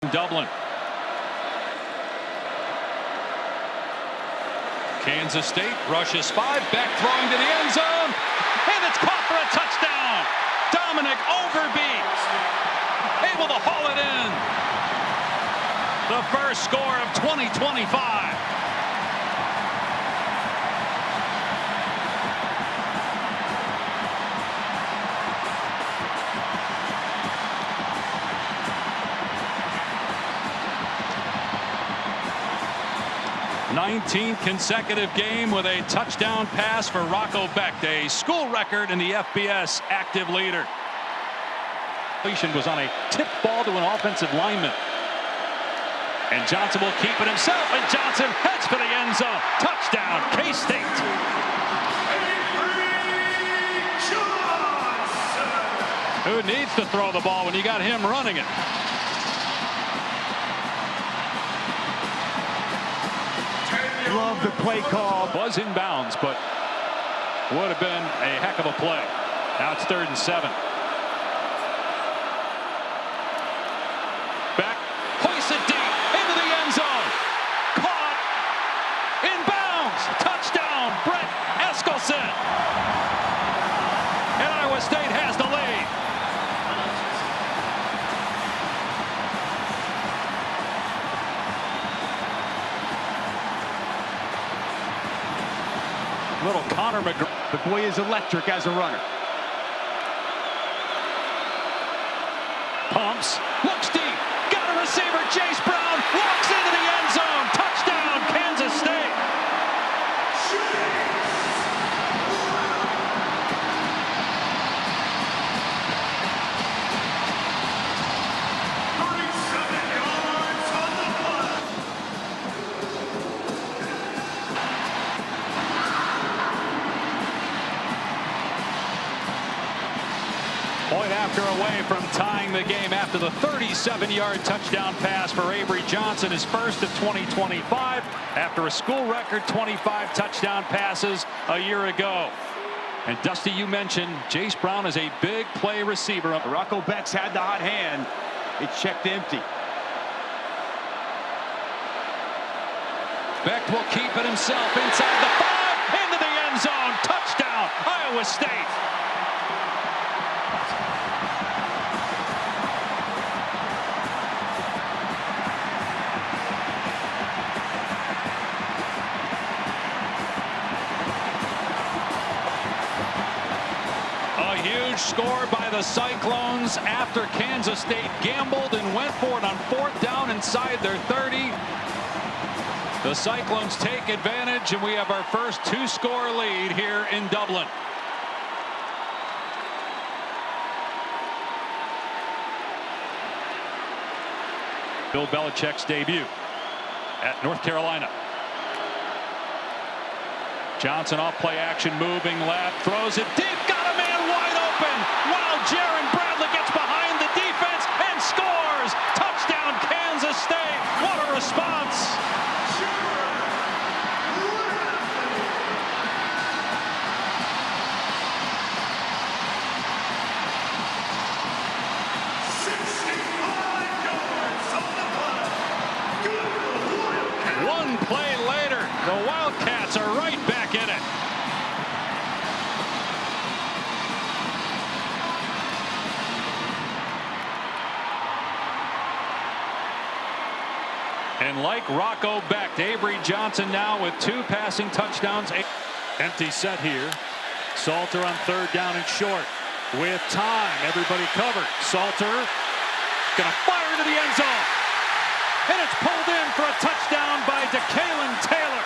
Dublin. Kansas State rushes 5, back throwing to the end zone, and it's caught for a touchdown. Dominic Overby able to haul it in. The first score of 2025. Nineteenth consecutive game with a touchdown pass for Rocco Becht, a school record in the FBS active leader. Was on a tip ball to an offensive lineman. And Johnson will keep it himself, and Johnson heads for the end zone. Touchdown, K-State. Who needs to throw the ball when you got him running it? Love the play call. Was in bounds, but would have been a heck of a play. Now it's 3rd and 7. Back, hoisted deep into the end zone. Caught in bounds. Touchdown, Brett Eskelsen. And Iowa State has the lead. Little Connor McGregor. The boy is electric as a runner. Pumps, looks deep, got a receiver. Jace Brown walks into the end zone. Touchdown, Kansas State. Point after away from tying the game after the 37-yard touchdown pass for Avery Johnson, his first of 2025 after a school record 25 touchdown passes a year ago. And Dusty, you mentioned Jace Brown is a big play receiver. Rocco Becht's had the hot hand. It's checked empty. Becht will keep it himself inside the 5, into the end zone. Touchdown, Iowa State. A huge score by the Cyclones after Kansas State gambled and went for it on 4th down inside their 30. The Cyclones take advantage, and we have our first 2-score lead here in Dublin. Bill Belichick's debut at North Carolina. Johnson off play action, moving left, throws it deep, got a man wide open. Wow, Jaron Bradley gets behind the defense and scores. Touchdown, Kansas State. What a response. One play later, the Wildcats are right back in it. And like Rocco Becht, Avery Johnson now with 2 passing touchdowns. Empty set here. Salter on 3rd down and short. With time, everybody covered. Salter gonna fire to the end zone. And it's pulled in for a touchdown by DeKalen Taylor.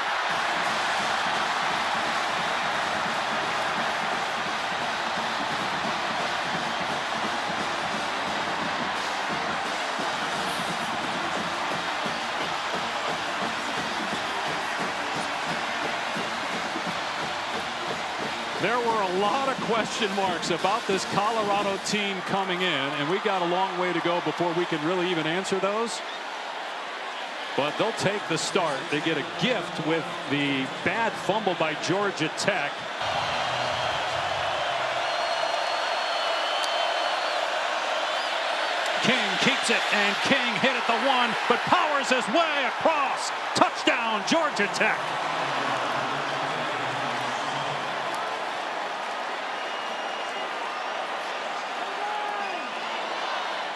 There were a lot of question marks about this Colorado team coming in, and we got a long way to go before we can really even answer those. But they'll take the start. They get a gift with the bad fumble by Georgia Tech. King keeps Keeps it, and King hit at the 1, but powers his way across. Touchdown, Georgia Tech.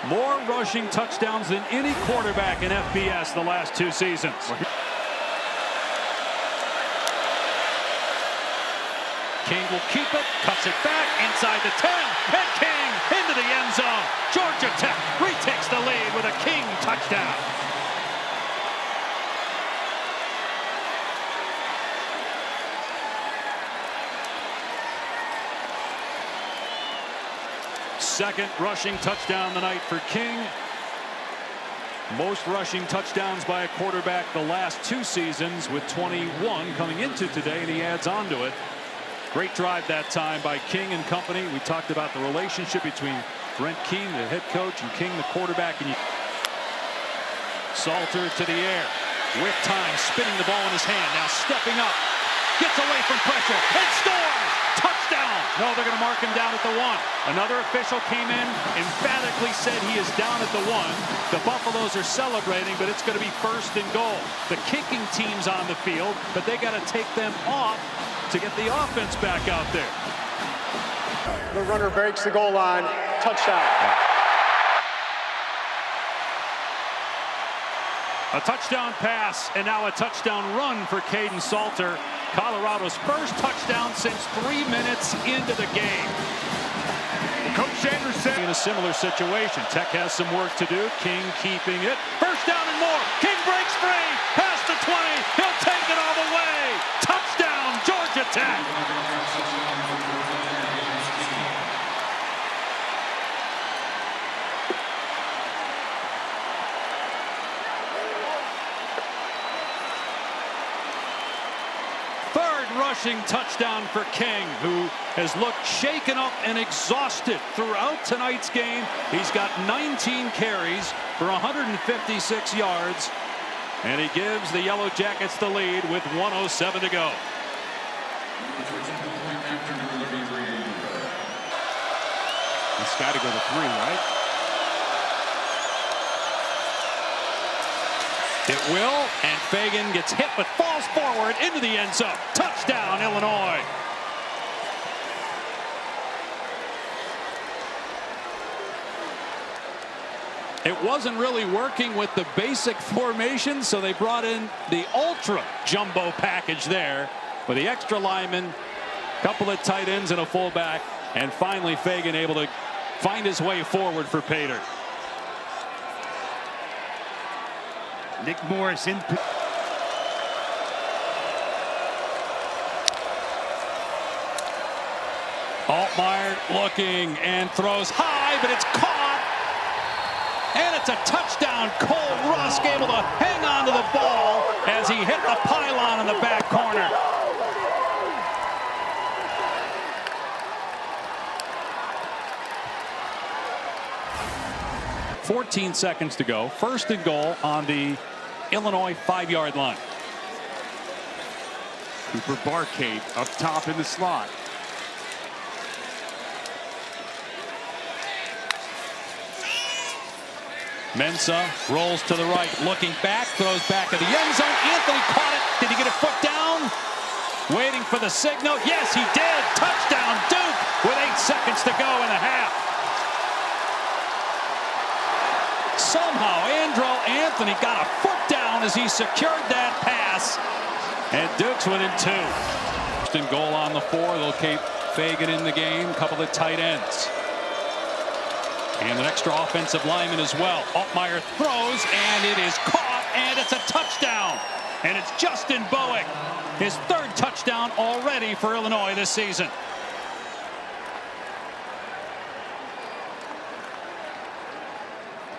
More rushing touchdowns than any quarterback in FBS the last 2 seasons. King will keep it, cuts it back inside the 10, and King into the end zone. Georgia Tech retakes the lead with a King touchdown. Second rushing touchdown tonight for King. Most rushing touchdowns by a quarterback the last 2 seasons, with 21 coming into today, and he adds on to it. Great drive that time by King and company. We talked about the relationship between Brent Keane, the head coach, and King, the quarterback. And Salter to the air with time, spinning the ball in his hand. Now stepping up, gets away from pressure and scores. Touchdown. No, they're going to mark him down at the 1. Another official came in, emphatically said he is down at the 1. The Buffaloes are celebrating, but it's going to be 1st and goal. The kicking team's on the field, but they got to take them off to get the offense back out there. The runner breaks the goal line. Touchdown. A touchdown pass, and now a touchdown run for Caden Salter. Colorado's first touchdown since 3 minutes into the game. Coach Anderson In a similar situation, Tech has some work to do. King keeping it. First down and more. King breaks free. Past the 20. He'll take it all the way. Touchdown, Georgia Tech. Third rushing touchdown for King, who has looked shaken up and exhausted throughout tonight's game. He's got 19 carries for 156 yards, and he gives the Yellow Jackets the lead with 1:07 to go. It's got to go to 3, right? It will, and Fagan gets hit but falls forward into the end zone. Touchdown, Illinois. It wasn't really working with the basic formation, so they brought in the ultra jumbo package there with the extra lineman, couple of tight ends and a fullback, and finally Fagan able to find his way forward for Pater. Nick Morris in. Altmaier looking and throws high, but it's caught. And it's a touchdown. Cole Rusk able to hang on to the ball as he hit the pylon in the back corner. .14 seconds to go. 1st and goal on the Illinois 5-yard line. Cooper Barcade up top in the slot. Mensah rolls to the right, looking back, throws back at the end zone. Anthony caught it. Did he get a foot down? Waiting for the signal. Yes, he did. Touchdown, Duke, with 8 seconds to go in the half. Somehow Andrew Anthony got a foot down as he secured that pass, and Duke's within 2. 1st and goal on the 4. They'll keep Fagan in the game. Couple of tight ends and an extra offensive lineman as well. Altmaier throws, and it is caught, and it's a touchdown. And it's Justin Bowick, his 3rd touchdown already for Illinois this season.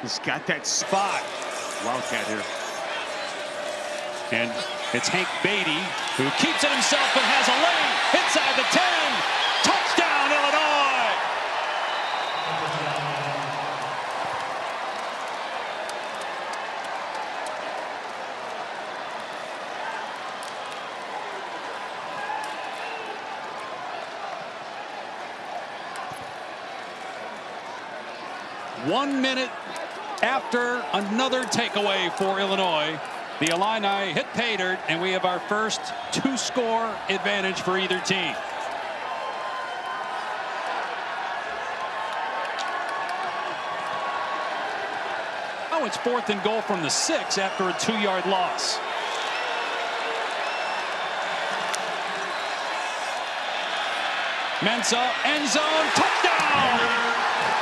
He's got that 5. Wildcat here. And it's Hank Beatty who keeps it himself and has a lane inside the 10. Touchdown, Illinois. .1 minute After another takeaway for Illinois, the Illini hit pay dirt, and we have our first two-score advantage for either team. Now it's 4th and goal from the 6 after a 2-yard loss. Mensah, end zone, touchdown!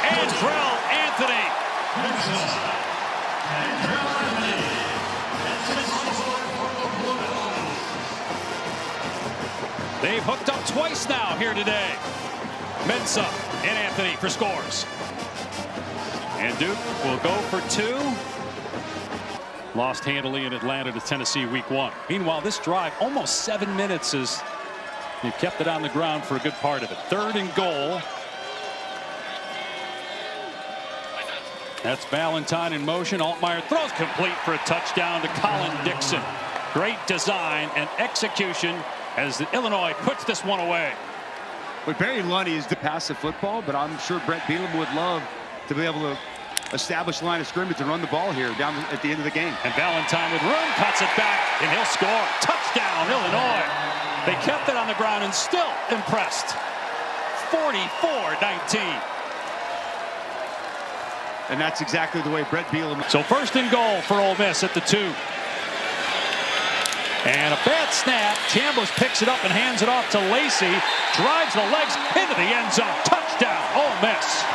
Andrell Anthony. They've hooked up twice now here today. Mensah and Anthony for scores. And Duke will go for 2. Lost handily in Atlanta to Tennessee week 1. Meanwhile, this drive, almost 7 minutes, as they've kept it on the ground for a good part of it. 3rd and goal. That's Valentine in motion. Altmaier throws complete for a touchdown to Colin Dixon. Great design and execution as the Illinois puts this one away. But Barry Lunny is to pass the football, but I'm sure Brett Bielema would love to be able to establish the line of scrimmage and run the ball here down at the end of the game. And Valentine with room cuts it back, and he'll score. Touchdown, Illinois. They kept it on the ground and still impressed. 44-19. And that's exactly the way Brett Bielema. So 1st and goal for Ole Miss at the 2. And a bad snap. Chambliss picks it up and hands it off to Lacey. Drives the legs into the end zone. Touchdown, Ole Miss.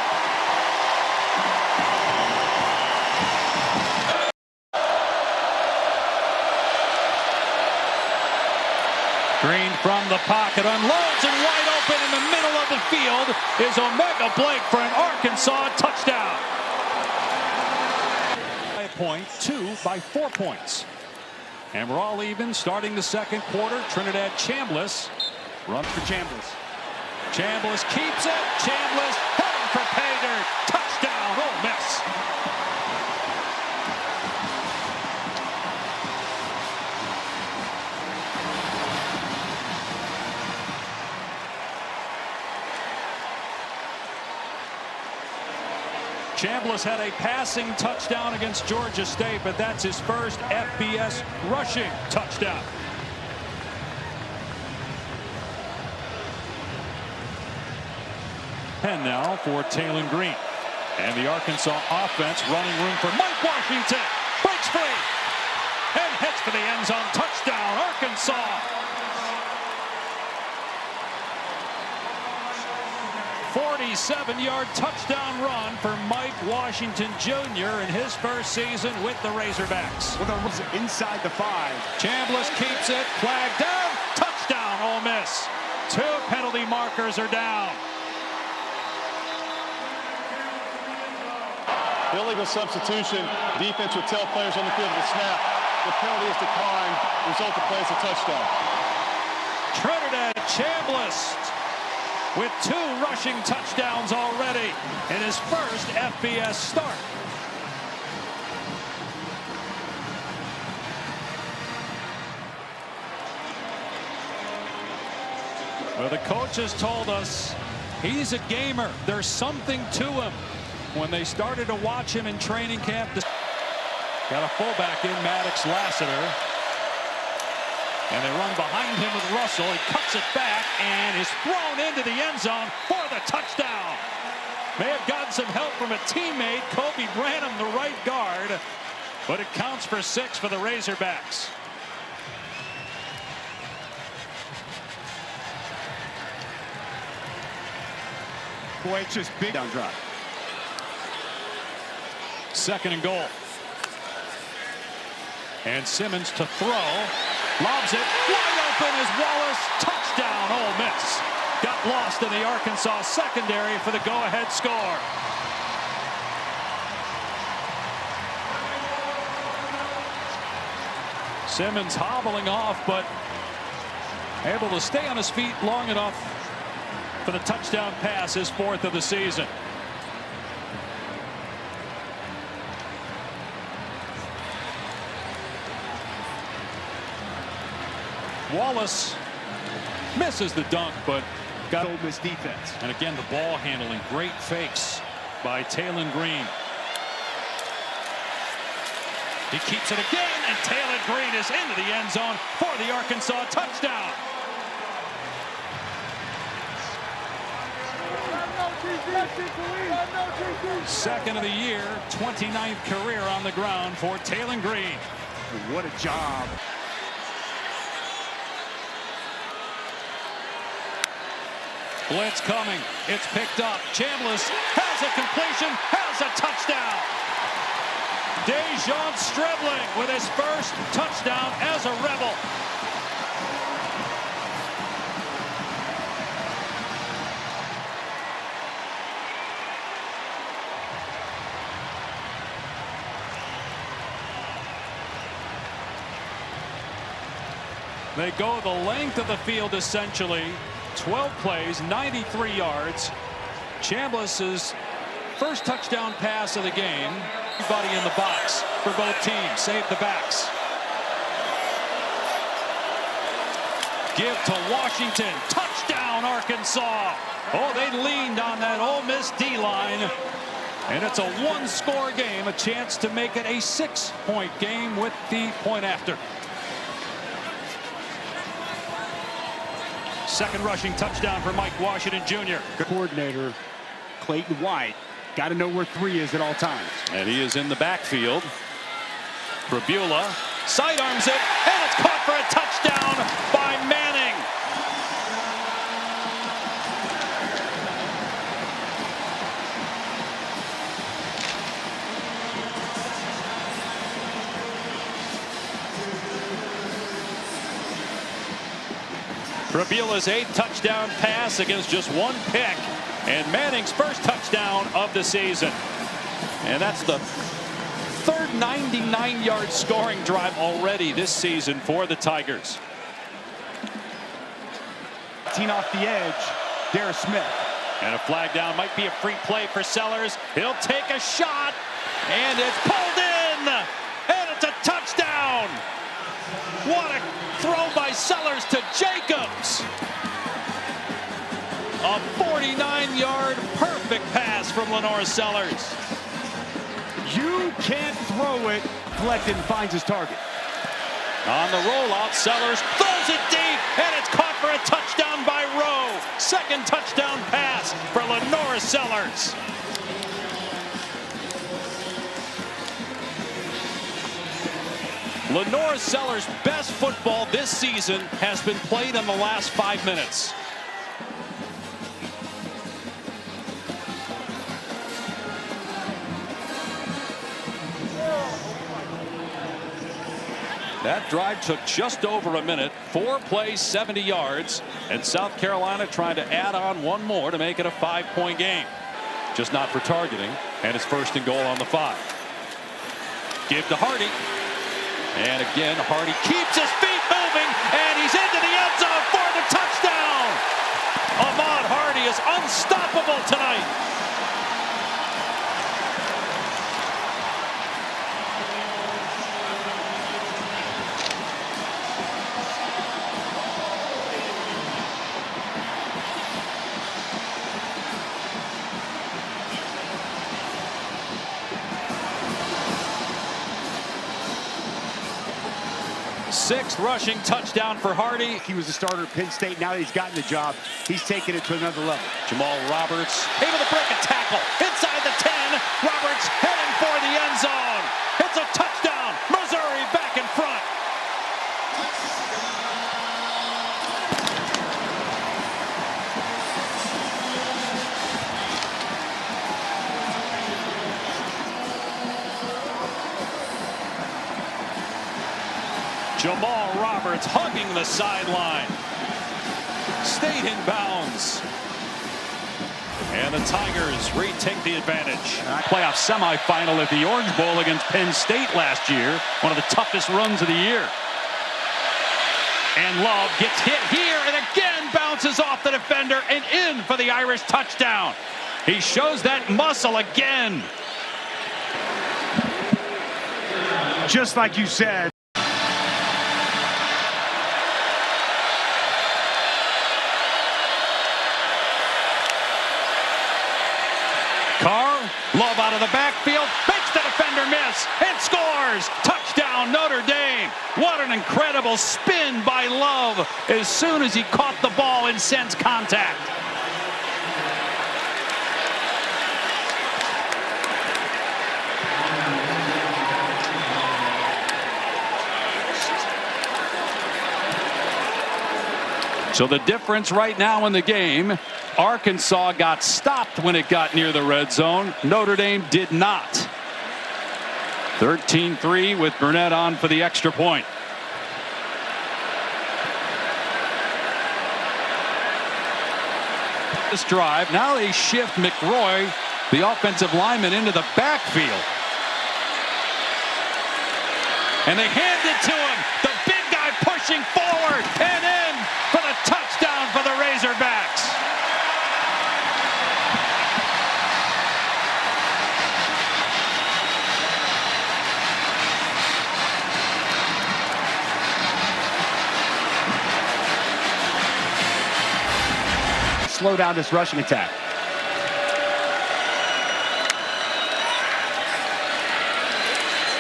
Green from the pocket, unloads, and wide open in the middle of the field is Omega Blake for an Arkansas touchdown. By a point, 2 by 4 points. And we're all even starting the 2nd quarter. Trinidad Chambliss runs for Chambliss. Chambliss keeps it. Chambliss heading for pay dirt. Touchdown, Ole Miss. Chambliss had a passing touchdown against Georgia State, but that's his first FBS rushing touchdown. And now for Taylon Green. And the Arkansas offense running room for Mike Washington. Breaks free and hits for the end zone. Touchdown, Arkansas. 47-yard touchdown run for Mike Washington Jr. in his first season with the Razorbacks. Well, that was inside the 5. Chambliss keeps it. Flag down. Touchdown, Ole Miss. 2 penalty markers are down. Illegal substitution. Defense would tell players on the field to snap. The penalty is declined. Result of play is a touchdown. Trinidad Chambliss with 2 rushing touchdowns already in his first FBS start. Well, the coaches told us he's a gamer. There's something to him. When they started to watch him in training camp, got a fullback in, Maddox Lassiter. And they run behind him with Russell. He cuts it back and is thrown into the end zone for the touchdown. May have gotten some help from a teammate, Kobe Branham, the right guard. But it counts for 6 for the Razorbacks. Boy, it's just big down drive. 2nd and goal. And Simmons to throw. Lobs it. Wide open is Wallace. Touchdown, Ole Miss. Got lost in the Arkansas secondary for the go-ahead score. Simmons hobbling off, but able to stay on his feet long enough for the touchdown pass, his 4th of the season. Wallace misses the dunk, but got Ole Miss defense. And again, the ball handling, great fakes by Taylon Green. He keeps it again, and Taylor Green is into the end zone for the Arkansas touchdown. Second of the year, 29th career on the ground for Taylor Green. What a job. Blitz coming. It's picked up. Chambliss has a completion, has a touchdown. Dejon Strebling with his first touchdown as a Rebel. They go the length of the field essentially. 12 plays, 93 yards. Chambliss's first touchdown pass of the game. Everybody in the box for both teams. Save the backs. Give to Washington. Touchdown, Arkansas. Oh, they leaned on that Ole Miss D-line. And it's a one-score game. A chance to make it a 6-point game with the point after. Second rushing touchdown for Mike Washington Jr. Coordinator Clayton White got to know where 3 is at all times. And he is in the backfield. Brabula sidearms it, and it's caught for a touchdown by Manning. Brabula's 8th touchdown pass against just 1 pick, and Manning's first touchdown of the season. And that's the third 99-yard scoring drive already this season for the Tigers. Off the edge, Darius Smith. And a flag down, might be a free play for Sellers. He'll take a shot, and it's pulled in, and it's a touchdown. What a throw by Sellers to Jacobs. A 49-yard perfect pass from Lenore Sellers. You can't throw it. Flecton finds his target. On the rollout, Sellers throws it deep, and it's caught for a touchdown by Rowe. Second touchdown pass for Lenore Sellers. Lenore Sellers' best football this season has been played in the last 5 minutes. That drive took just over a minute. 4 plays, 70 yards. And South Carolina trying to add on 1 more to make it a 5-point game. Just not for targeting. And it's 1st and goal on the 5. Give to Hardy. And again, Hardy keeps his feet moving, and he's into the end zone for the touchdown. Ahmad Hardy is unstoppable tonight. Sixth rushing touchdown for Hardy. He was a starter at Penn State. Now that he's gotten the job, he's taking it to another level. Jamal Roberts able to break a tackle inside the 10. Roberts heading for the end zone. It's a touchdown. Missouri back in front. Jamal Roberts hugging the sideline. Stayed in bounds. And the Tigers retake the advantage. Playoff semifinal at the Orange Bowl against Penn State last year. One of the toughest runs of the year. And Love gets hit here and again bounces off the defender and in for the Irish touchdown. He shows that muscle again. Just like you said. Carr, Love out of the backfield, makes the defender miss, and scores. Touchdown. What an incredible spin by Love as soon as he caught the ball and sensed contact. So the difference right now in the game, Arkansas got stopped when it got near the red zone. Notre Dame did not. 13-3 with Burnett on for the extra point. This drive, now they shift McRoy, the offensive lineman, into the backfield. And they hand it to him. The big guy pushing forward and in for the touchdown for the Razorbacks. Slow down this rushing attack.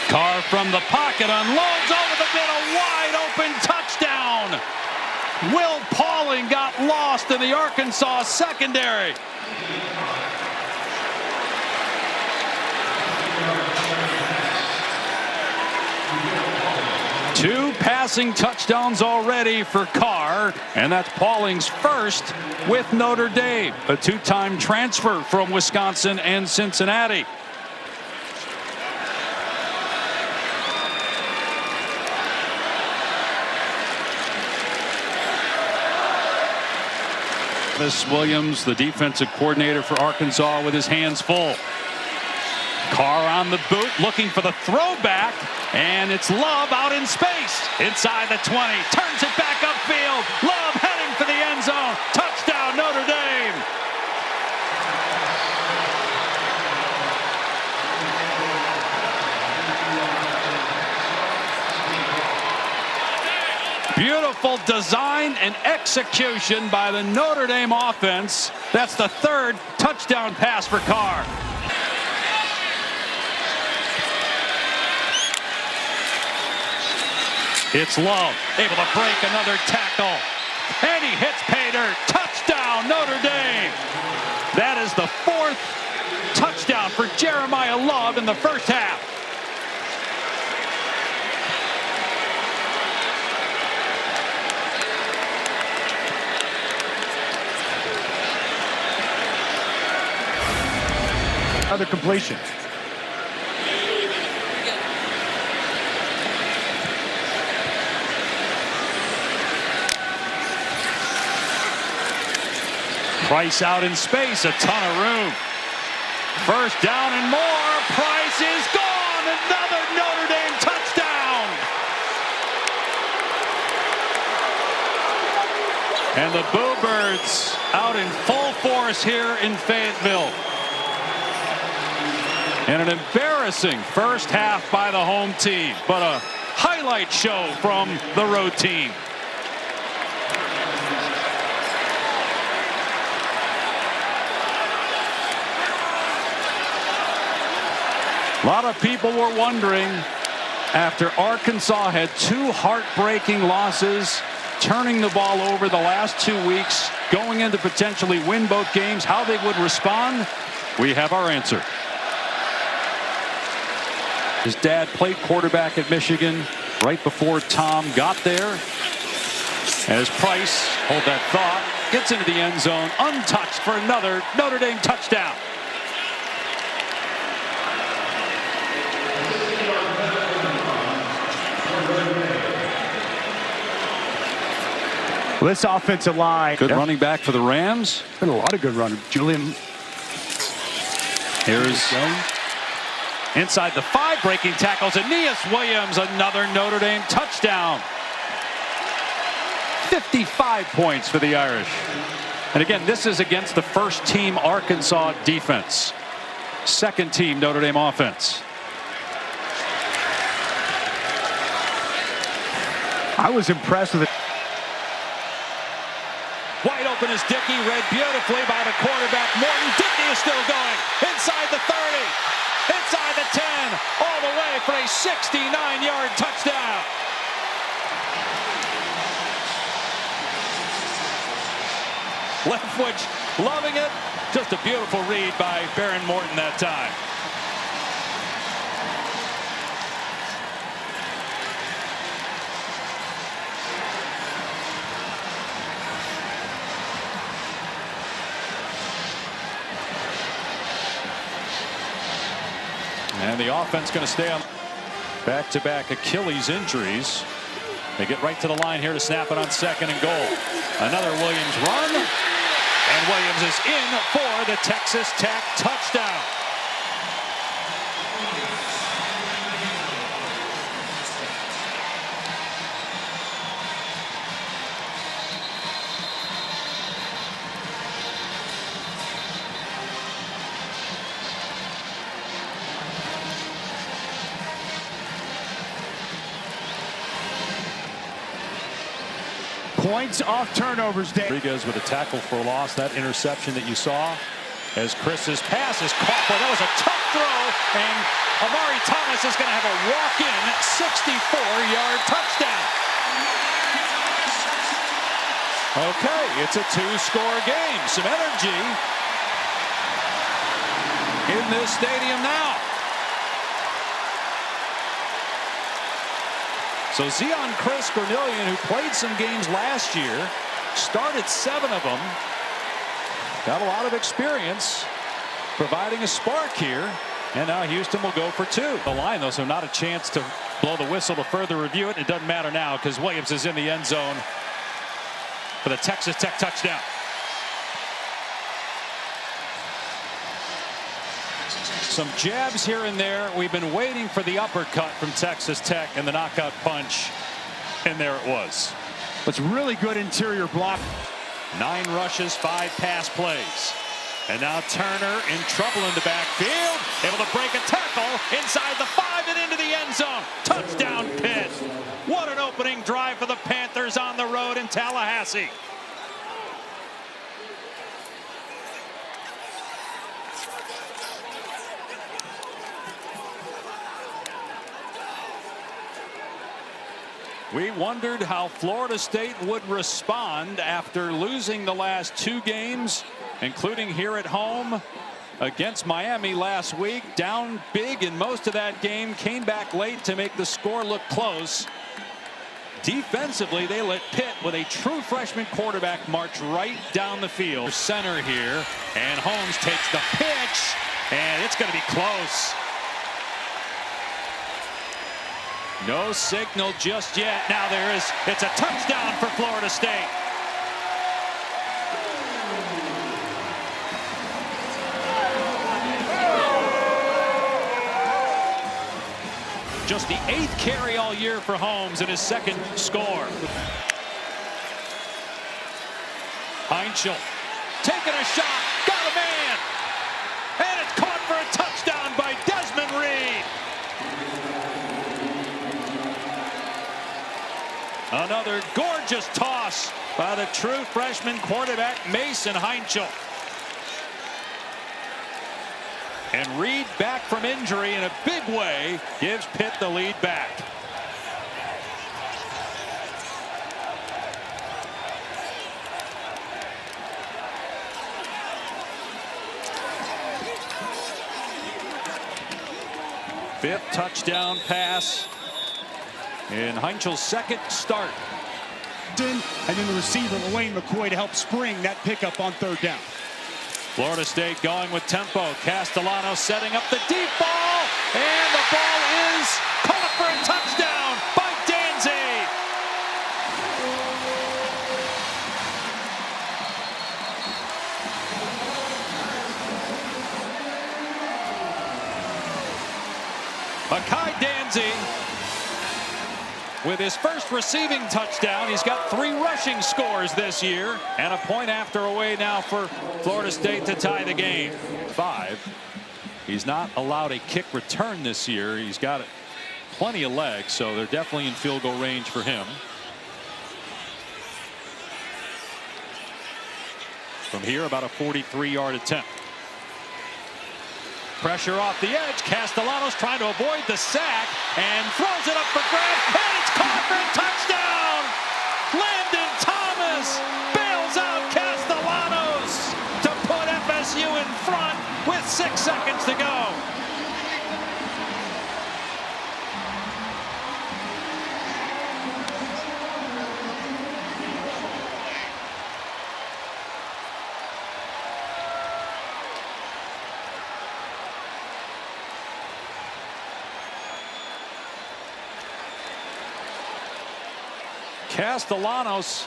Carr from the pocket unloads over the middle, wide open touchdown. Will Pauling got lost in the Arkansas secondary. Two passing touchdowns already for Carr, and that's Pauling's first with Notre Dame, a two-time transfer from Wisconsin and Cincinnati. Williams, the defensive coordinator for Arkansas, with his hands full. Carr on the boot, looking for the throwback, and it's Love out in space. Inside the 20, turns it back upfield. Love heading for the end zone. Touchdown, Notre Dame. Beautiful design and execution by the Notre Dame offense. That's the third touchdown pass for Carr. It's Love, able to break another tackle. And he hits pay dirt. Touchdown, Notre Dame. That is the fourth touchdown for Jeremiah Love in the first half. Another completion. Price out in space, a ton of room. First down and more. Price is gone. Another Notre Dame touchdown. And the Bluebirds out in full force here in Fayetteville. And an embarrassing first half by the home team, but a highlight show from the road team. A lot of people were wondering, after Arkansas had two heartbreaking losses, turning the ball over the last 2 weeks, going into potentially win both games, how they would respond. We have our answer. His dad played quarterback at Michigan right before Tom got there. As Price, hold that thought, gets into the end zone untouched for another Notre Dame touchdown. Well, this offensive line. Good running back for the Rams. Been a lot of good running. Julian. Here's inside the 5, breaking tackles. Aeneas Williams, another Notre Dame touchdown. 55 points for the Irish. And again, this is against the first team Arkansas defense. Second team Notre Dame offense. I was impressed with it. Wide open is Dickey, read beautifully by the quarterback. Morton. Dickey is still going. Inside the 30. Inside the 10. All the way for a 69-yard touchdown. Leftwich loving it. Just a beautiful read by Baron Morton that time. And the offense going to stay on back-to-back Achilles injuries. They get right to the line here to snap it on 2nd and goal. Another Williams run. And Williams is in for the Texas Tech touchdown. Points off turnovers, Dave. Rodriguez with a tackle for a loss. That interception that you saw as Chris's pass is caught. Boy, that was a tough throw, and Amari Thomas is going to have a walk-in 64-yard touchdown. Okay, it's a 2-score game. Some energy in this stadium now. So Zion Chris Cornelian, who played some games last year, started 7 of them. Got a lot of experience providing a spark here. And now Houston will go for 2. The line, though, so not a chance to blow the whistle to further review it. It doesn't matter now because Williams is in the end zone for the Texas Tech touchdown. Some jabs here and there. We've been waiting for the uppercut from Texas Tech and the knockout punch. And there it was. It's really good interior block. 9 rushes, 5 pass plays. And now Turner in trouble in the backfield. Able to break a tackle inside the 5 and into the end zone. Touchdown Pitt. What an opening drive for the Panthers on the road in Tallahassee. We wondered how Florida State would respond after losing the last 2 games, including here at home against Miami last week. Down big in most of that game, came back late to make the score look close. Defensively, they let Pitt, with a true freshman quarterback, march right down the field. Center here, and Holmes takes the pitch, and it's going to be close. No signal just yet. Now there is. It's a touchdown for Florida State. Just the 8th carry all year for Holmes and his 2nd score. Heinzel taking a shot, got a man, and it's caught for a touchdown by Desmond Reed. Another gorgeous toss by the true freshman quarterback Mason Heinzel. And Reed, back from injury in a big way, gives Pitt the lead back. Fifth touchdown pass in Heinzel's 2nd start. And then the receiver, Lane McCoy, to help spring that pickup on 3rd down. Florida State going with tempo. Castellano setting up the deep ball, and the ball is caught for a touchdown by Danzy. Akai Danzy with his first receiving touchdown. He's got 3 rushing scores this year, and a point after away now for Florida State to tie the game. 5. He's not allowed a kick return this year. He's got plenty of legs, so they're definitely in field goal range for him. From here, about a 43-yard attempt. Pressure off the edge. Castellanos trying to avoid the sack and throws it up for grabs, and it's caught for a touchdown. Landon Thomas bails out Castellanos. 6 seconds to go. Castellanos.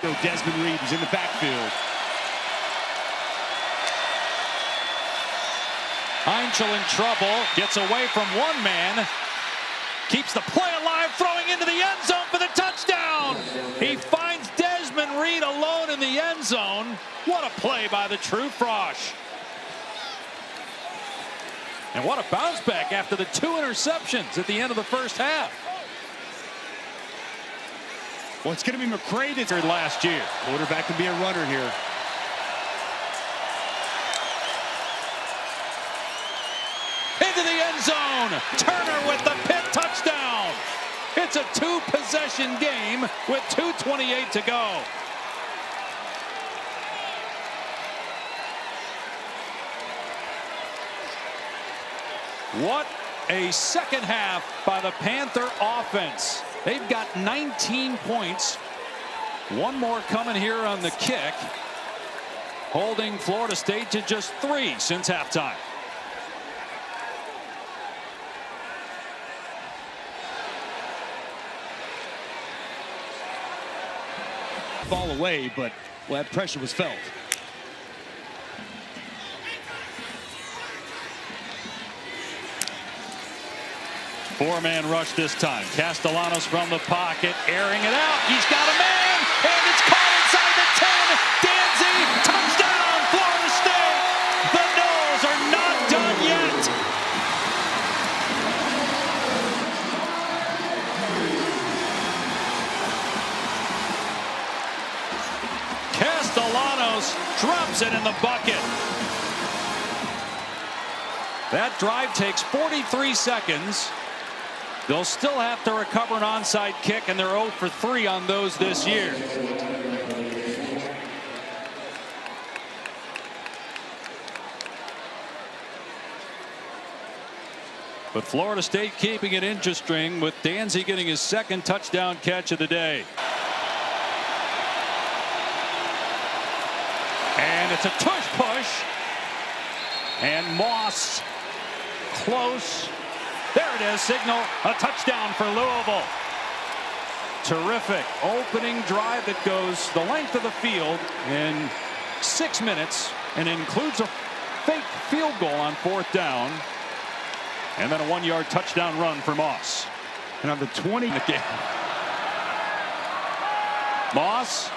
Desmond Reed is in the backfield. Heinzel in trouble. Gets away from one man. Keeps the play alive, throwing into the end zone for the touchdown. He finds Desmond Reed alone in the end zone. What a play by the true Pasch. And what a bounce back after the 2 interceptions at the end of the first half. Well, it's going to be McCray that's Last year. quarterback can be a runner here. Into the end zone. Turner with the pit touchdown. It's a 2-possession game with 2:28 to go. What a second half by the Panther offense. They've got 19 points. One more coming here on the kick, holding Florida State to just 3 since halftime. Ball away, but well, that pressure was felt. Four-man rush this time. Castellanos from the pocket, airing it out. He's got a man, and it's caught inside the 10. Danzy, touchdown, Florida State. The Noles are not done yet. Castellanos drops it in the bucket. That drive takes 43 seconds. They'll still have to recover an onside kick, and they're 0 for 3 on those this year. But Florida State keeping it interesting with Danzy getting his 2nd touchdown catch of the day. And it's a tush push. And Moss close. There it is, signal, a touchdown for Louisville. Terrific opening drive that goes the length of the field in 6 minutes and includes a fake field goal on 4th down. And then a 1-yard touchdown run for Moss. And on the 20 again. Moss,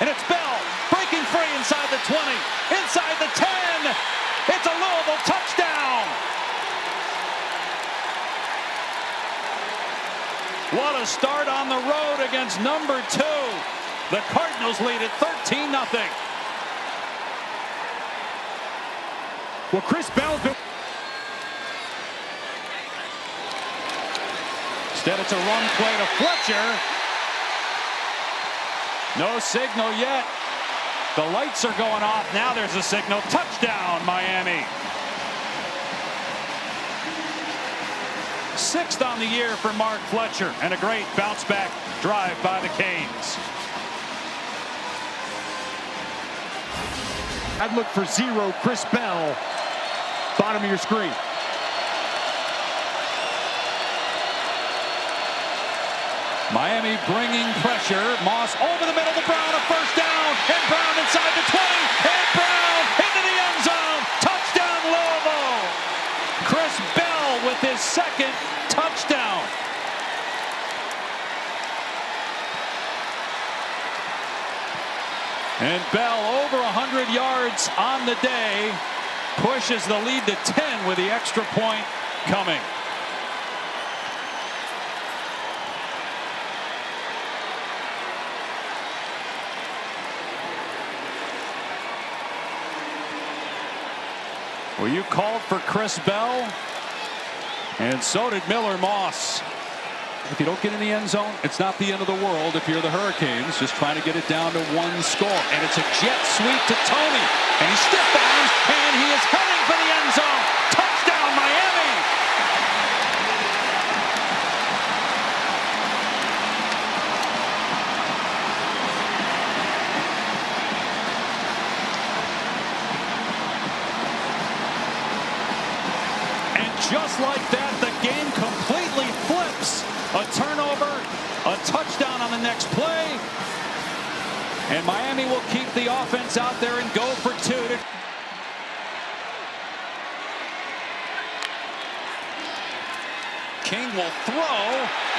and it's Bell breaking free inside the 20, inside the 10. It's a Louisville touchdown. What a start on the road against number 2. The Cardinals lead at 13-0. Well, Chris Bell. Instead, it's a run play to Fletcher. No signal yet. The lights are going off. Now there's a signal. Touchdown, Miami. 6th on the year for Mark Fletcher, and a great bounce back drive by the Canes. I'd look for 0, Chris Bell. Bottom of your screen. Miami bringing pressure. Moss over the middle to Brown, a 1st down, and Brown inside the 20, and Brown into the end zone. Touchdown, Louisville. Chris Bell with his 2nd touchdown. And Bell over 100 yards on the day, pushes the lead to 10 with the extra point coming. Well, you called for Chris Bell, and so did Miller Moss. If you don't get in the end zone, it's not the end of the world if you're the Hurricanes, just trying to get it down to 1 score. And it's a jet sweep to Tony, and he stiff arms, and he is heading for the a turnover, a touchdown on the next play. And Miami will keep the offense out there and go for two. King will throw,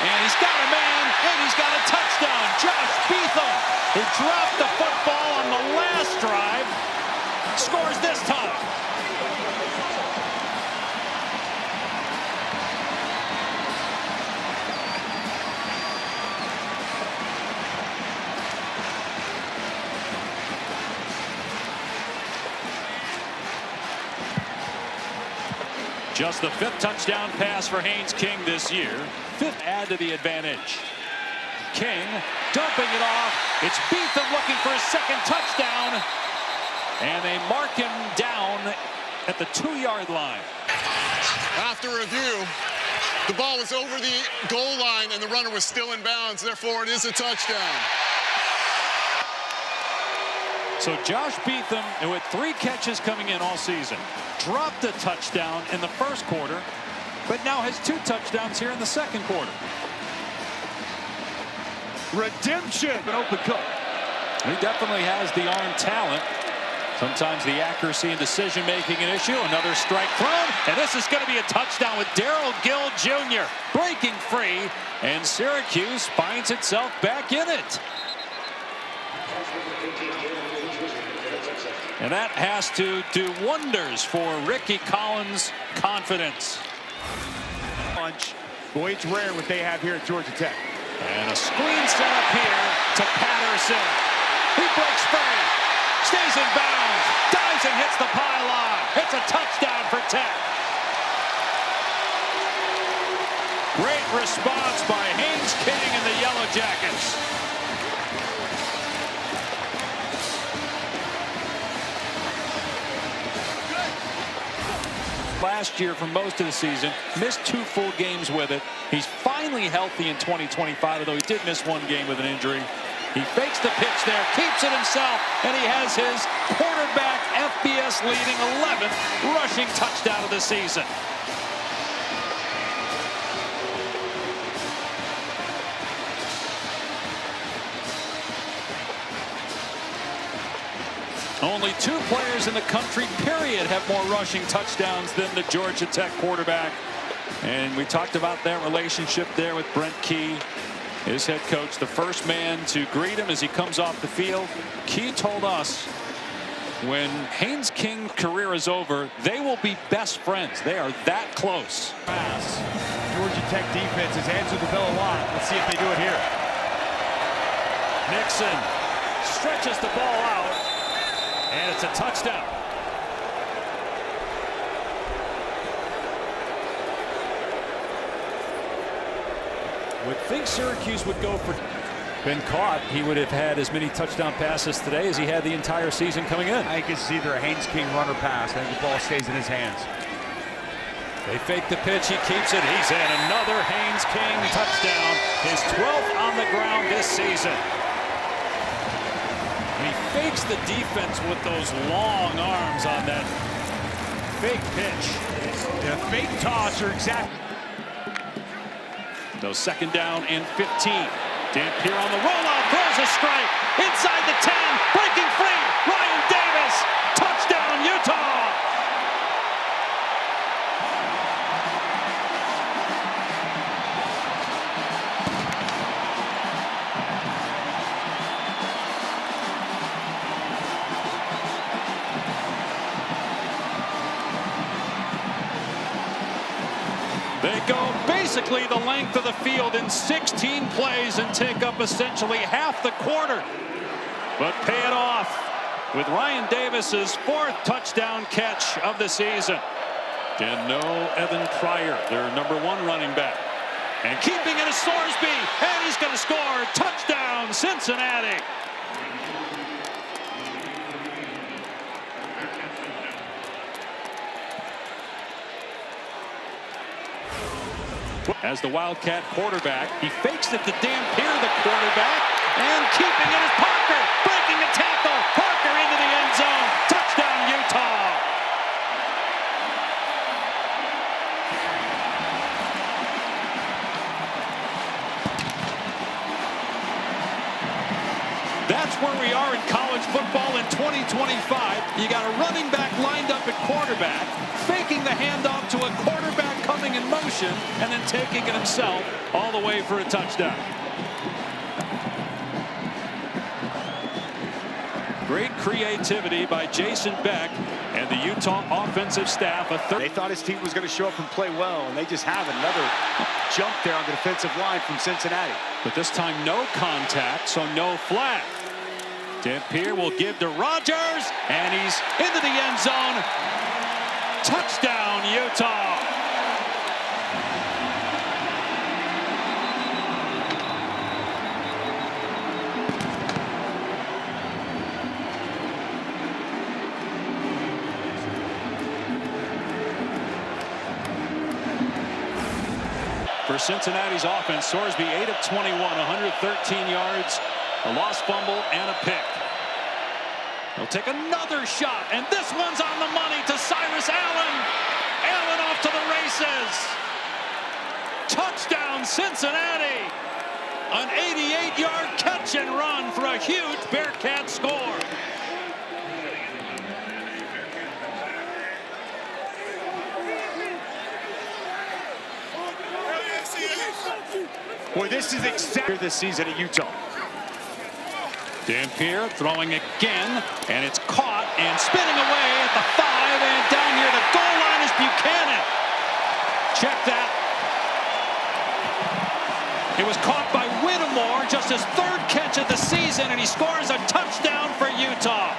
and he's got a man, and he's got a touchdown. Josh Beetham, who dropped the football on the last drive, scores this time. Just the 5th touchdown pass for Haynes King this year. 5th add to the advantage. King dumping it off. It's Beetham looking for his 2nd touchdown. And they mark him down at the 2-yard line. After review, the ball was over the goal line and the runner was still in bounds. Therefore, it is a touchdown. So Josh Beetham, who had 3 catches coming in all season, dropped a touchdown in the 1st quarter, but now has 2 touchdowns here in the 2nd quarter. Redemption. An open cut. He definitely has the arm talent. Sometimes the accuracy and decision-making an issue. Another strike thrown, and this is going to be a touchdown with Darrell Gill Jr. breaking free, and Syracuse finds itself back in it. And that has to do wonders for Ricky Collins' confidence. Boy, it's rare what they have here at Georgia Tech. And a screen set up here to Patterson. He breaks free, stays in bounds, dives and hits the pylon. It's a touchdown for Tech. Great response by Haynes King and the Yellow Jackets. Last year, for most of the season, missed 2 full games with it. He's finally healthy in 2025, although he did miss 1 game with an injury. He fakes the pitch there, keeps it himself, and he has his quarterback FBS leading 11th rushing touchdown of the season. Only 2 players in the country, period, have more rushing touchdowns than the Georgia Tech quarterback. And we talked about that relationship there with Brent Key, his head coach, the first man to greet him as he comes off the field. Key told us when Haynes King's career is over, they will be best friends. They are that close. Pass. Georgia Tech defense has answered the bell a lot. Let's see if they do it here. Nixon stretches the ball out. And it's a touchdown. Would think Syracuse would go for. Been caught, he would have had as many touchdown passes today as he had the entire season coming in. I think it's either a Haynes King run or pass. I think the ball stays in his hands. They fake the pitch, he keeps it. He's in another Haynes King touchdown, his 12th on the ground this season. He fakes the defense with those long arms on that fake pitch. The fake toss are exact. So 2nd down and 15. Dampier on the rollout, throws a strike inside the 10, breaking free. Ryan Davis, touchdown Utah. They go basically the length of the field in 16 plays and take up essentially half the quarter. But pay it off with Ryan Davis's 4th touchdown catch of the season. And no Evan Pryor, their #1 running back. And keeping it is Sorsby, and he's going to score. Touchdown, Cincinnati. As the Wildcat quarterback, he fakes it to Dampier, the quarterback, and keeping it is Parker, breaking a tackle. Parker into the end zone. Touchdown, Utah. That's where we are in college football in 2025. You got a running back lined up at quarterback, faking the handoff to a quarterback coming in motion, and then taking it himself all the way for a touchdown. Great creativity by Jason Beck and the Utah offensive staff. They thought his team was going to show up and play well, and they just have another jump there on the defensive line from Cincinnati. But this time no contact, so no flag. Dampier will give to Rodgers, and he's into the end zone. Touchdown, Utah. For Cincinnati's offense, Sorsby 8 of 21, 113 yards, a lost fumble, and a pick. He'll take another shot, and this one's on the money to Cyrus Allen. Allen off to the races. Touchdown, Cincinnati. An 88-yard catch and run for a huge Bearcat score. Boy, this is exactly this season at Utah. Dampier throwing again, and it's caught and spinning away at the 5, and down near the goal line is Buchanan. Check that. It was caught by Whittemore, just his 3rd catch of the season, and he scores a touchdown for Utah.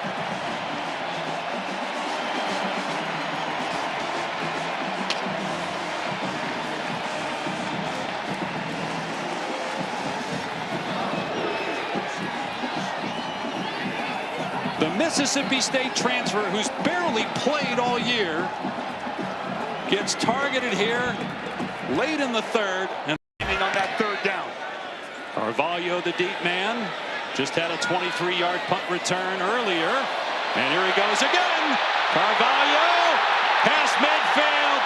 The Mississippi State transfer, who's barely played all year, gets targeted here late in the 3rd. And on that 3rd down. Carvalho, the deep man, just had a 23-yard punt return earlier. And here he goes again. Carvalho, past midfield.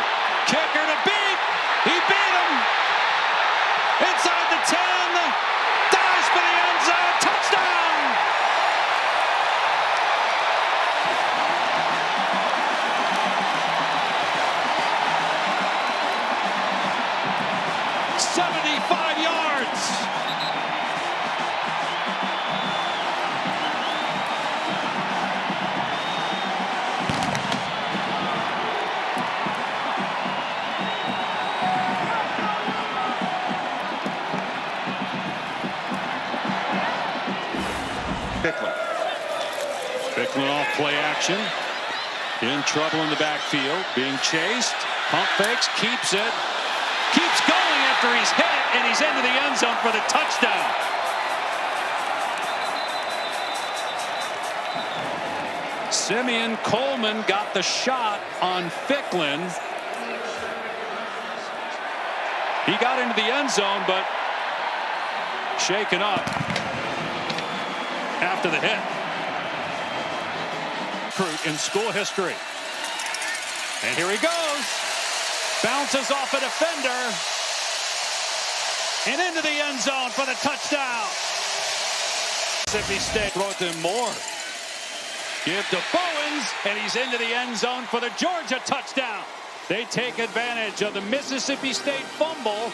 Kicker to beat. He beat him. Inside the 10. Dives for the end zone. Touchdown. Bicklin off play action. In trouble in the backfield. Being chased. Pump fakes. Keeps it. Keeps going after he's hit. And he's into the end zone for the touchdown. Simeon Coleman got the shot on Ficklin. He got into the end zone, but shaken up after the hit. In school history. And here he goes. Bounces off a defender. And into the end zone for the touchdown. Mississippi State throw it to Moore. Give to Bowens, and he's into the end zone for the Georgia touchdown. They take advantage of the Mississippi State fumble.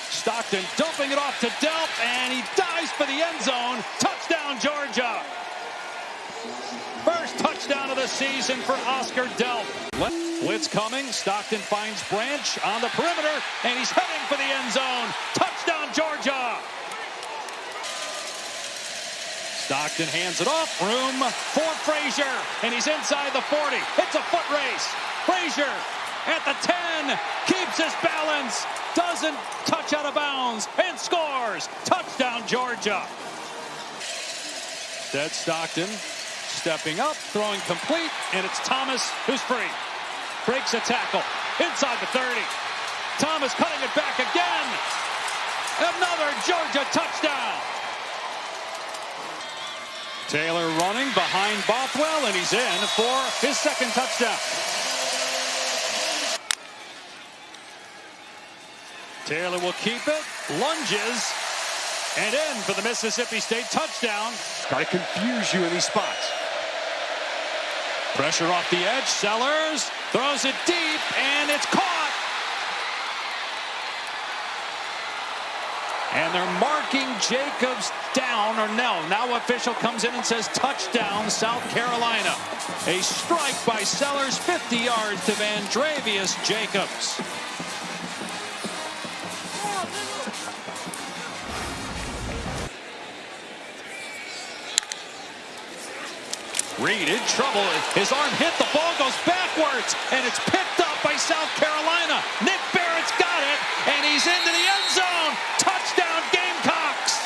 Stockton dumping it off to Delp, and he dives for the end zone. Touchdown, Georgia. First touchdown of the season for Oscar Delp. Blitz coming. Stockton finds Branch on the perimeter, and he's heading for the end zone. Touchdown, Georgia. Stockton hands it off. Room for Frazier, and he's inside the 40. It's a foot race. Frazier at the 10. Keeps his balance. Doesn't touch out of bounds, and scores. Touchdown, Georgia. Dead Stockton. Stepping up, throwing complete, and it's Thomas who's free. Breaks a tackle inside the 30. Thomas cutting it back again. Another Georgia touchdown. Taylor running behind Bothwell, and he's in for his 2nd touchdown. Taylor will keep it, lunges, and in for the Mississippi State touchdown. Got to confuse you in these spots. Pressure off the edge. Sellers throws it deep, and it's caught. And they're marking Jacobs down, or no. Now official comes in and says touchdown, South Carolina. A strike by Sellers, 50 yards to Vandravius Jacobs. Reed in trouble. His arm hit, the ball goes backwards, and it's picked up by South Carolina. Nick Barrett's got it, and he's into the end zone. Touchdown, Gamecocks.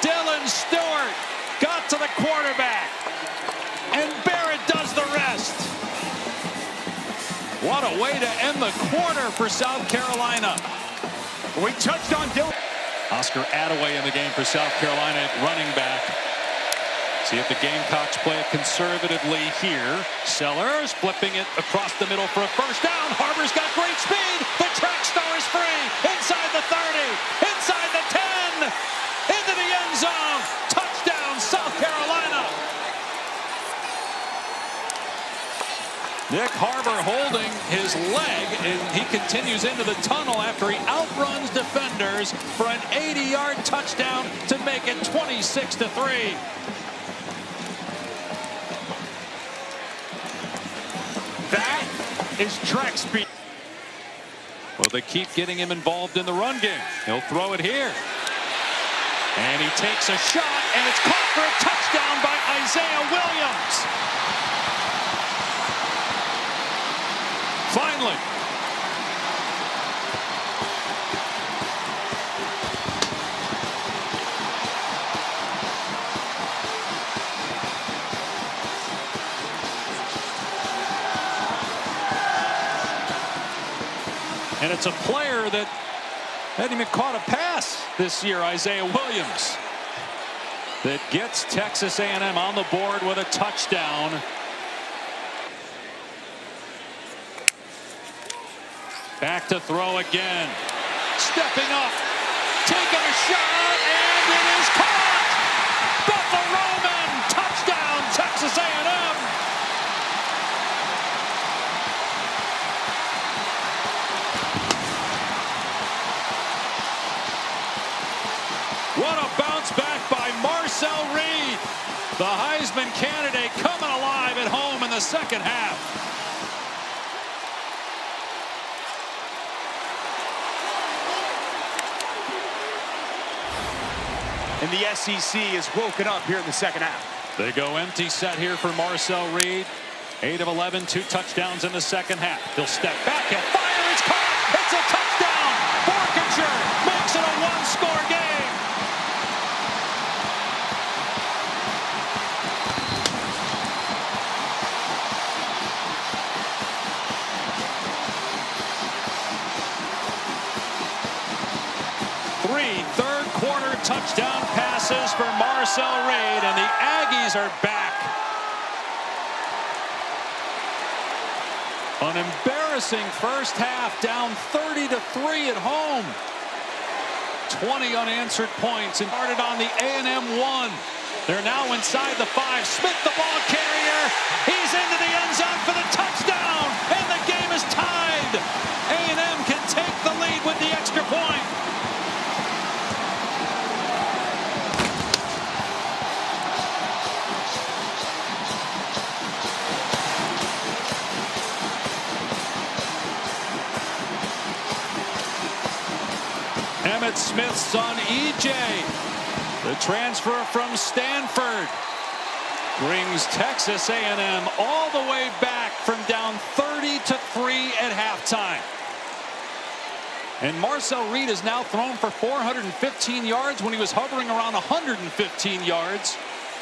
Dylan Stewart got to the quarterback, and Barrett does the rest. What a way to end the quarter for South Carolina. We touched on Dylan. Oscar Attaway in the game for South Carolina at running back. See if the Gamecocks play it conservatively here. Sellers flipping it across the middle for a first down. Harbor's got great speed. The track star is free. Inside the 30. Inside the 10. Into the end zone. Touchdown, South Carolina. Nick Harbor holding his leg, and he continues into the tunnel after he outruns defenders for an 80-yard touchdown to make it 26-3. That is track speed. Well, they keep getting him involved in the run game. He'll throw it here. And he takes a shot, and it's caught for a touchdown by Isaiah Williams. Finally. And it's a player that hadn't even caught a pass this year, Isaiah Williams, that gets Texas A&M on the board with a touchdown. Back to throw again. Stepping up, taking a shot, and it is caught! Buffa Roman, touchdown, Texas A&M! What a bounce back by Marcel Reed. The Heisman candidate coming alive at home in the second half. And the SEC is woken up here in the second half. They go empty set here for Marcel Reed. 8 of 11, 2 touchdowns in the second half. He'll step back and fire. It's caught. It's a touchdown. Borkinger makes it a one-score game. Third-quarter touchdown passes for Marcel Reed, and the Aggies are back. An embarrassing first half, down 30-3 at home. 20 unanswered points, and started on the A&M 1. They're now inside the 5. Smith, the ball carrier. He's into the end zone for the touchdown, and the game is tied. A&M can take the lead with the extra point. Emmitt Smith's son, E.J., the transfer from Stanford, brings Texas A&M all the way back from down 30-3 at halftime. And Marcel Reed has now thrown for 415 yards when he was hovering around 115 yards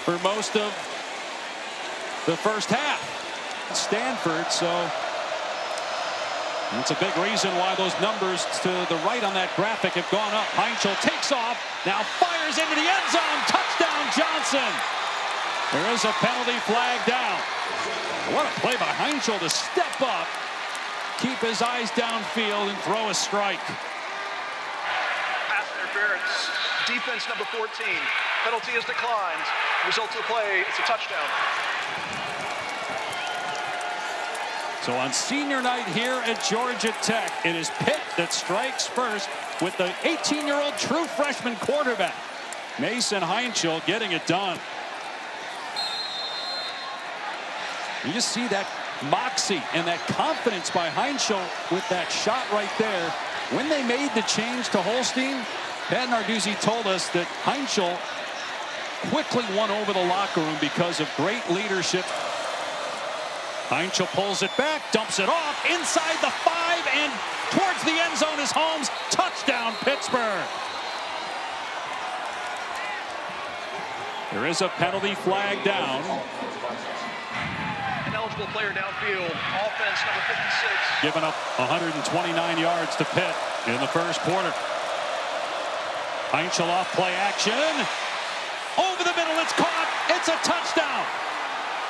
for most of the first half. Stanford, so that's a big reason why those numbers to the right on that graphic have gone up. Heinchel takes off, now fires into the end zone. Touchdown, Johnson. There is a penalty flag down. What a play by Heinchel to step up keep his eyes downfield and throw a strike. Pass interference. Defense number 14. Penalty is declined. Result of the play, it's a touchdown. So on senior night here at Georgia Tech, it is Pitt that strikes first with the 18-year-old true freshman quarterback, Mason Heinschel, getting it done. You just see that moxie and that confidence by Heinschel with that shot right there. When they made the change to Holstein, Pat Narduzzi told us that Heinschel quickly won over the locker room because of great leadership. Heinschel pulls it back, dumps it off inside the 5 and towards the end zone is Holmes. Touchdown, Pittsburgh. There is a penalty flag down. An eligible player downfield. Offense number 56. Giving up 129 yards to Pitt in the first quarter. Heinschel off play action. Over the middle, it's caught. It's a touchdown.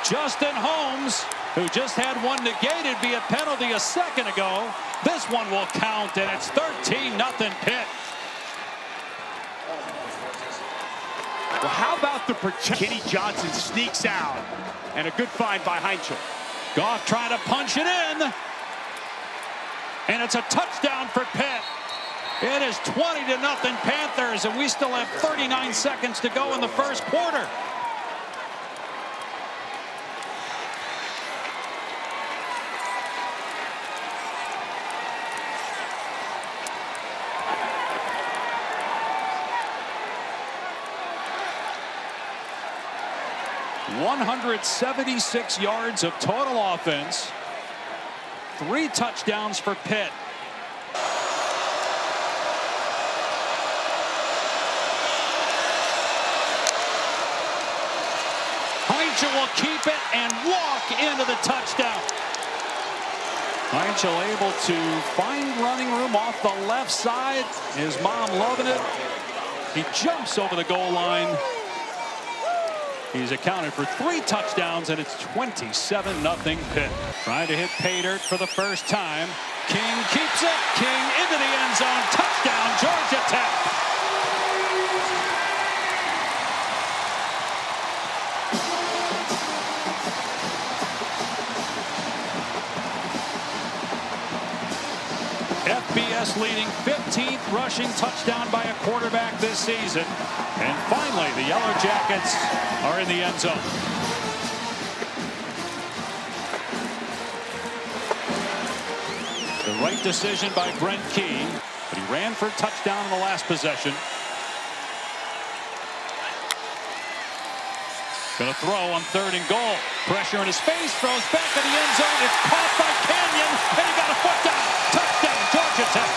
Justin Holmes, who just had one negated via penalty a second ago. This one will count, and it's 13-0 Pitt. Well, how about the protection? Kenny Johnson sneaks out, and a good find by Heinschel. Goff trying to punch it in, and it's a touchdown for Pitt. It is 20-0 Panthers, and we still have 39 seconds to go in the first quarter. $176 yards of total offense. 3 touchdowns for Pitt. Heinschel will keep it and walk into the touchdown. Heinschel able to find running room off the left side. His mom loving it. He jumps over the goal line. He's accounted for 3 touchdowns, and it's 27-0 Pitt. Trying to hit pay dirt for the first time. King keeps it. King into the end zone. Touchdown, Georgia Tech. FBS leading 15th rushing touchdown by a quarterback this season. And finally, the Yellow Jackets are in the end zone. The right decision by Brent Key, but he ran for a touchdown in the last possession. Going to throw on 3rd and goal. Pressure in his face, throws back in the end zone. It's caught by Canyon, and he got a foot down. Touchdown, Georgia Tech.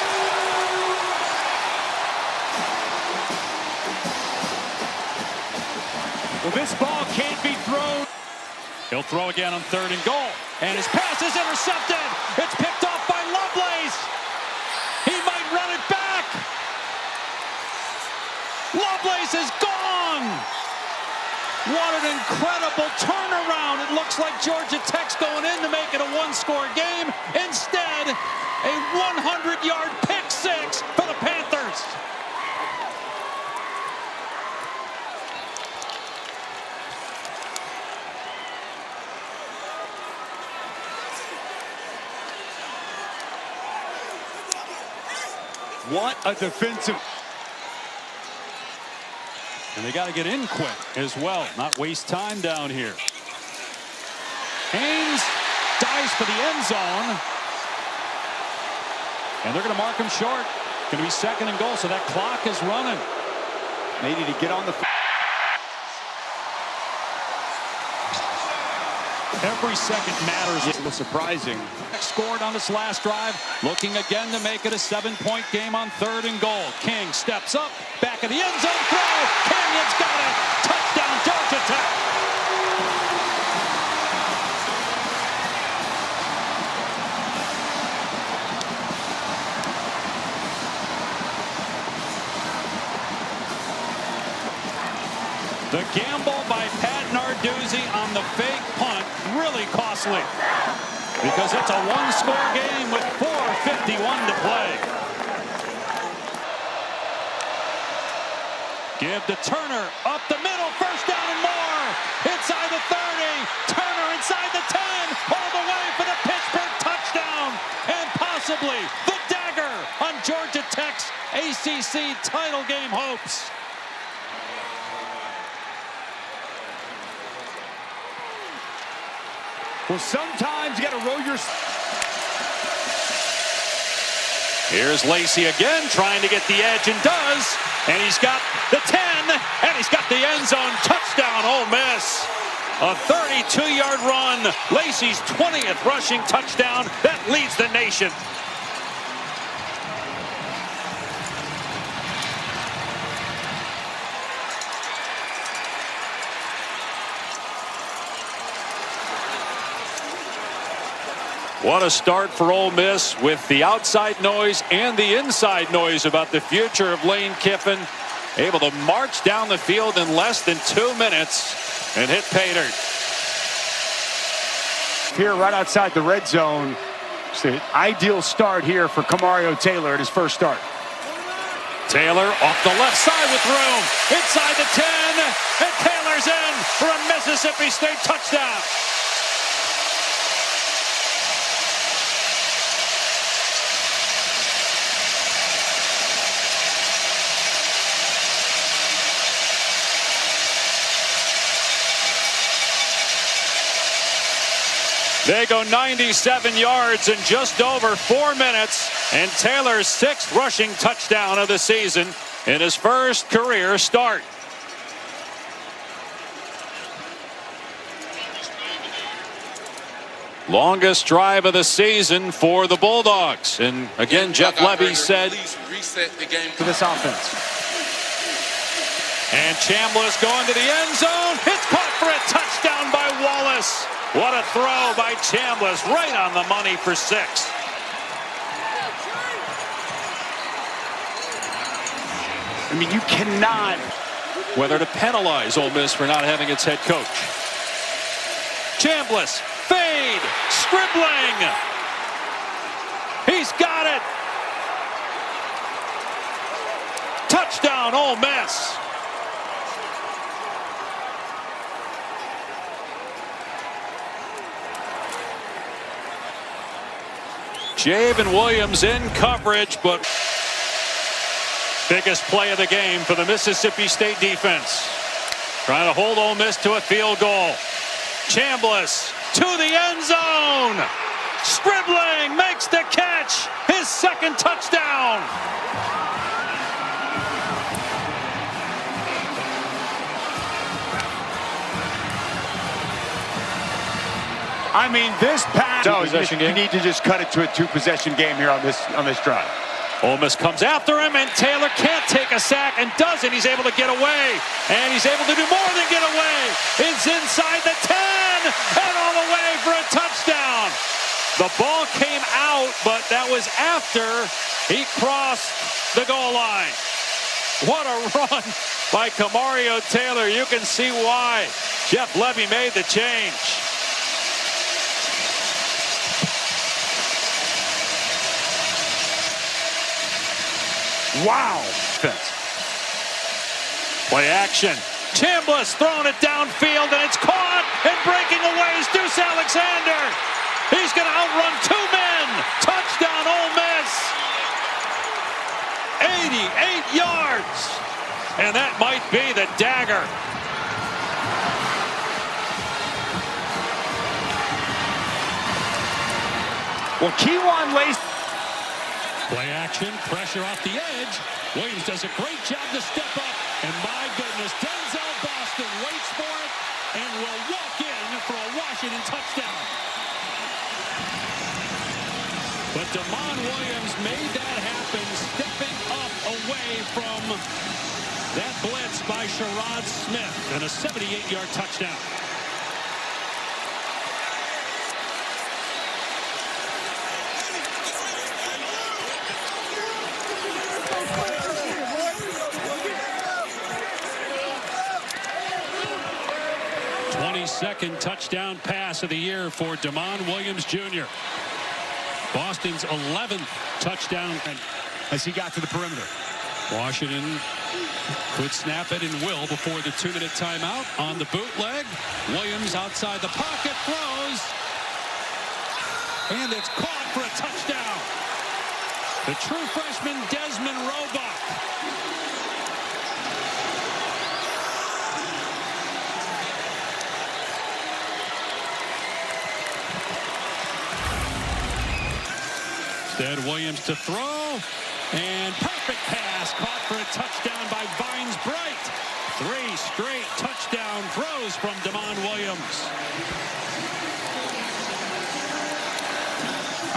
Well, this ball can't be thrown. He'll throw again on 3rd and goal, and his pass is intercepted. It's picked off by Lovelace. He might run it back. Lovelace is gone. What an incredible turnaround. It looks like Georgia Tech's going in to make it a 1-score game. Instead, a 100-yard pick 6 for the Panthers. What a defensive. And they got to get in quick as well, not waste time down here. Haynes dives for the end zone. And they're going to mark him short. Going to be 2nd and goal, so that clock is running. They need to get on the. Every second matters. It was surprising. Scored on this last drive, looking again to make it a 7-point game on 3rd and goal. King steps up, back of the end zone, throw. Canyon's got it. Touchdown, Georgia Tech. The gamble by Pat Narduzzi on the fake punt, really costly. because it's a one-score game with 4:51 to play. Give to Turner, up the middle, first down and more. Inside the 30, Turner inside the 10, all the way for the Pittsburgh touchdown. And possibly the dagger on Georgia Tech's ACC title game hopes. Well, sometimes you got to roll your... Here's Lacey again, trying to get the edge, and does. And he's got the 10, and he's got the end zone touchdown, Ole Miss. A 32-yard run, Lacey's 20th rushing touchdown that leads the nation. What a start for Ole Miss, with the outside noise and the inside noise about the future of Lane Kiffin. Able to march down the field in less than 2 minutes and hit pay dirt. Here right outside the red zone. It's the ideal start here for Camario Taylor at his first start. Taylor off the left side with room. Inside the 10, and Taylor's in for a Mississippi State touchdown. They go 97 yards in just over 4 minutes, and Taylor's 6th rushing touchdown of the season in his first career start. Longest drive of the season for the Bulldogs. And again, Jeff Levy said, reset the game for this offense. And Chambliss going to the end zone. It's caught for a touchdown by Wallace. What a throw by Chambliss, right on the money for 6. I mean, you cannot. Whether to penalize Ole Miss for not having its head coach. Chambliss, fade, scribbling. He's got it. Touchdown, Ole Miss. Javen Williams in coverage, but biggest play of the game for the Mississippi State defense. Trying to hold Ole Miss to a field goal. Chambliss to the end zone. Scribbling makes the catch. His 2nd touchdown. I mean, this pass. So you need to just cut it to a 2-possession game here on this drive. Ole Miss comes after him, and Taylor can't take a sack, and doesn't. He's able to get away, and he's able to do more than get away. It's inside the 10, and all the way for a touchdown. The ball came out, but that was after he crossed the goal line. What a run by Camario Taylor. You can see why Jeff Levy made the change. Wow. Play action. Chambliss throwing it downfield, and it's caught, and breaking away is Deuce Alexander. He's going to outrun 2 men. Touchdown, Ole Miss. 88 yards. And that might be the dagger. Well, Kewan Lace. Play action, pressure off the edge. Williams does a great job to step up. And my goodness, Denzel Boston waits for it and will walk in for a Washington touchdown. But Damon Williams made that happen, stepping up away from that blitz by Sherrod Smith, and a 78-yard touchdown. 22nd touchdown pass of the year for Damon Williams Jr. Boston's 11th touchdown. As he got to the perimeter. Washington could snap it and will before the 2-minute timeout on the bootleg. Williams outside the pocket throws. And it's caught for a touchdown. The true freshman Desmond Roebuck. Instead, Williams to throw. And perfect pass caught for a touchdown by Vines Bright. 3 straight touchdown throws from Damon Williams.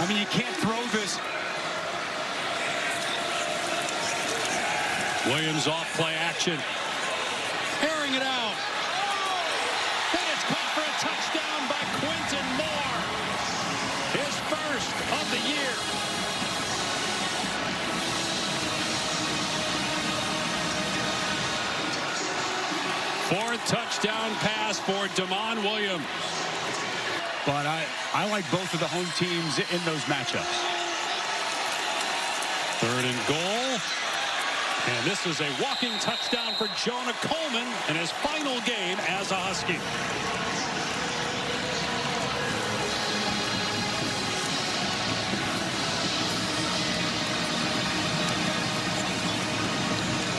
I mean, you can't throw this. Williams off play action. Airing it out. And it's caught for a touchdown by Quentin Moore. His first of the year. Fourth touchdown pass for Damon Williams. But I like both of the home teams in those matchups. 3rd and goal. And this is a walking touchdown for Jonah Coleman in his final game as a Husky.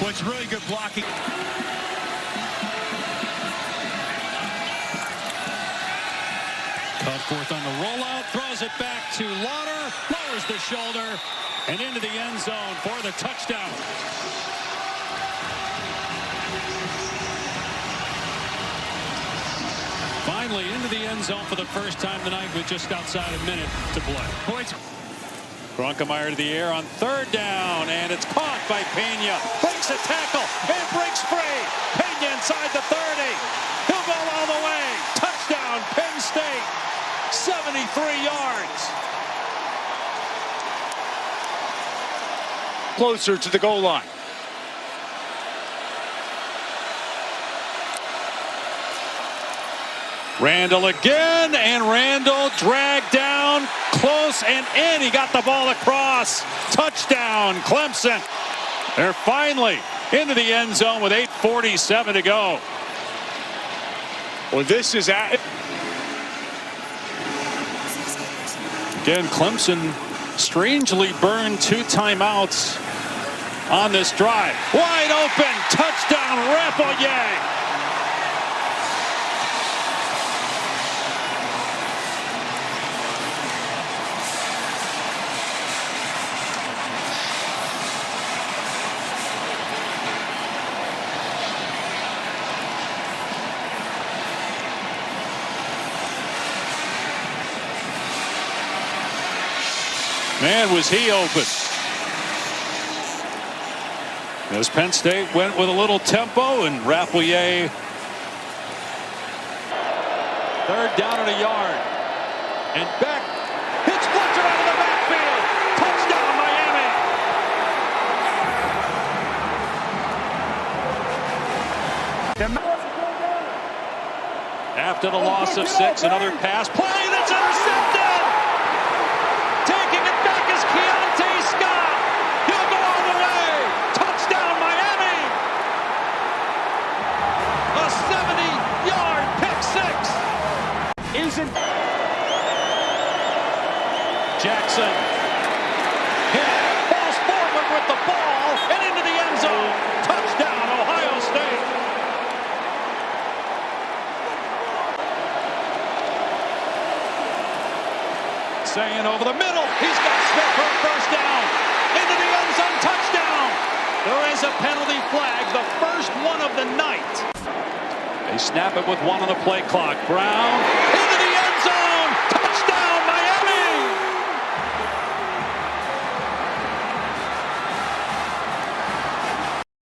Well, it's really good blocking. Cut forth on the rollout, throws it back to Lauder, lowers the shoulder, and into the end zone for the touchdown. Finally into the end zone for the first time tonight with just outside a minute to play. Points. Grunkemeyer to the air on 3rd down, and it's caught by Pena. Breaks a tackle and breaks free. Pena inside the 30. He'll go all the way. Touchdown, Penn State. 73 yards. Closer to the goal line. Randall again, and Randall dragged down, close and in. He got the ball across. Touchdown, Clemson. They're finally into the end zone with 8:47 to go. Well, this is at. Again, Clemson strangely burned 2 timeouts on this drive. Wide open, touchdown, Rappleyea. Man, was he open. As Penn State went with a little tempo, and Rappleyea. 3rd down and a yard. And Beck hits Fletcher out of the backfield. Touchdown, Miami. After the loss of 6, another pass play that's intercepted. Taking it back is Keontae Scott. He'll go all the way. Touchdown, Miami. A 70-yard pick 6. Isn't Jackson hit, falls forward with the ball and into the end zone. Touchdown, Ohio State. Saying over the middle. He's got Smith for a first down. Into the end zone, touchdown. There is a penalty flag, the first one of the night. They snap it with 1 on the play clock. Brown.